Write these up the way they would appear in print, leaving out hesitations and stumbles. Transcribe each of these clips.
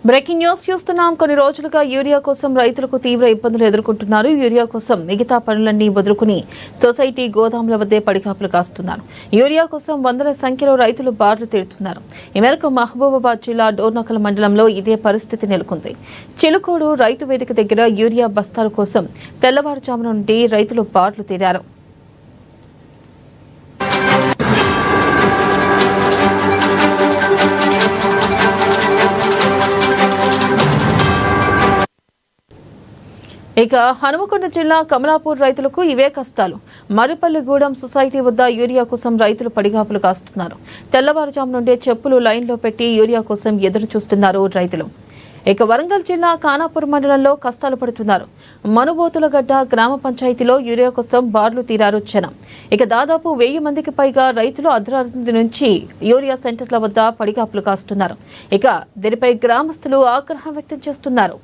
Breaking news చూస్తున్నాం. కొన్ని రోజులుగా యూరియా కోసం రైతులకు తీవ్ర ఇబ్బందులు ఎదుర్కొంటున్నారు. యూరియా కోసం మిగతా పనులన్నీ వదులుకుని సొసైటీ గోదాముల వద్దే పడికాపులు కాస్తున్నారు. యూరియా కోసం వందల సంఖ్యలో రైతులు బార్లు తీరుతున్నారు. ఈ మేరకు మహబూబాబాద్ జిల్లా డోర్నకల్ మండలంలో ఇదే పరిస్థితి నెలకొంది. చిలుకోడు రైతు వేదిక దగ్గర యూరియా బస్తాల కోసం తెల్లవారుజామున నుండి రైతులు బార్లు తీరారు. ఇక హనుమకొండ జిల్లా కమలాపూర్ రైతులకు ఇవే కష్టాలు. మరిపల్లిగూడెం సొసైటీ వద్ద యూరియా కోసం రైతులు పడిగాపులు కాస్తున్నారు. తెల్లవారుజాము నుండే చెప్పులు లైన్లో పెట్టి యూరియా కోసం ఎదురు చూస్తున్నారు రైతులు. ఇక వరంగల్ జిల్లా ఖానాపూర్ మండలంలో కష్టాలు పడుతున్నారు. మనుబోతులగడ్డ గ్రామ పంచాయతీలో యూరియా కోసం బార్లు తీరారు జనం. ఇక దాదాపు 1000 మందికి పైగా రైతులు అర్ధరాత్రి నుంచి యూరియా సెంటర్ల వద్ద పడిగాపులు కాస్తున్నారు. ఇక దీనిపై గ్రామస్తులు ఆగ్రహం వ్యక్తం చేస్తున్నారు.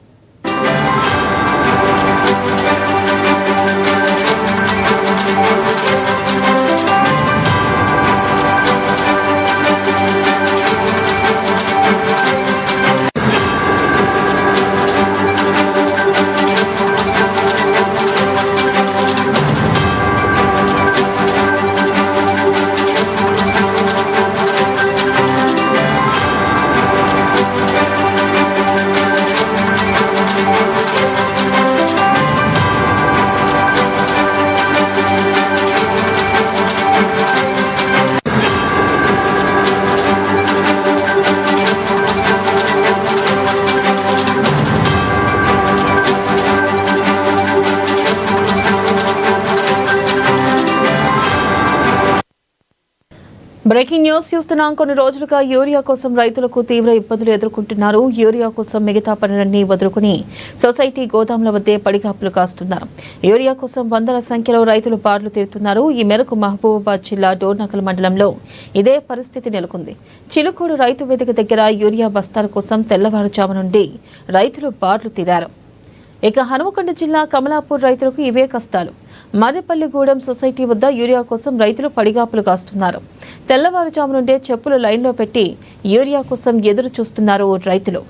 బ్రేకింగ్ న్యూస్ చూస్తున్నాం. కొన్ని రోజులుగా యూరియా కోసం రైతులకు తీవ్ర ఇబ్బందులు ఎదుర్కొంటున్నారు. యూరియా కోసం మిగతా పనులన్నీ వదులుకుని సొసైటీ గోదాముల వద్దే పడిగాపులు కాస్తున్నారు. యూరియా కోసం వందల సంఖ్యలో రైతులు బార్లు తీరుతున్నారు. ఈ మేరకు మహబూబాబాద్ జిల్లా డోర్నకల్ మండలంలో ఇదే పరిస్థితి నెలకొంది. చిలుకోడు రైతు వేదిక దగ్గర యూరియా బస్తాల కోసం తెల్లవారుజాము నుండి రైతులు బార్లు తీరారు. ఇక హనుమకొండ జిల్లా కమలాపూర్ రైతులకు ఇవే కష్టాలు. మర్రిపల్లిగూడెం సొసైటీ వద్ద యూరియా కోసం రైతులు పడిగాపులు కాస్తున్నారు. తెల్లవారుజాము నుండే చెప్పులు లైన్లో పెట్టి యూరియా కోసం ఎదురు చూస్తున్నారు రైతులు.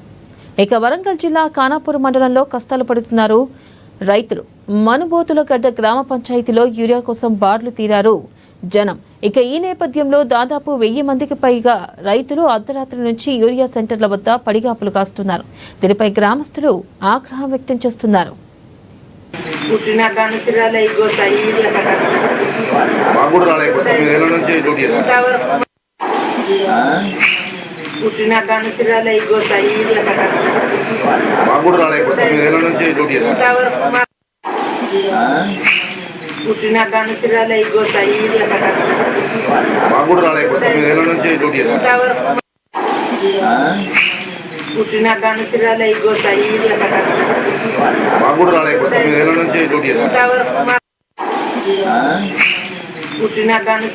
ఇక వరంగల్ జిల్లా ఖానాపూర్ మండలంలో కష్టాలు పడుతున్నారు రైతులు. మనుబోతులగడ్డ గ్రామ పంచాయతీలో యూరియా కోసం బార్లు తీరారు జనం. ఇక ఈ నేపథ్యంలో దాదాపు 1000 మందికి పైగా రైతులు అర్ధరాత్రి నుంచి యూరియా సెంటర్ల వద్ద పడిగాపులు కాస్తున్నారు. దీనిపై గ్రామస్తులు ఆగ్రహం వ్యక్తం చేస్తున్నారు. పుట్టిన కానుంచి రాలే గోస యూరియా పుట్టిన కానుంచి రాలే గోస యూరియా పుట్టిన కానుంచి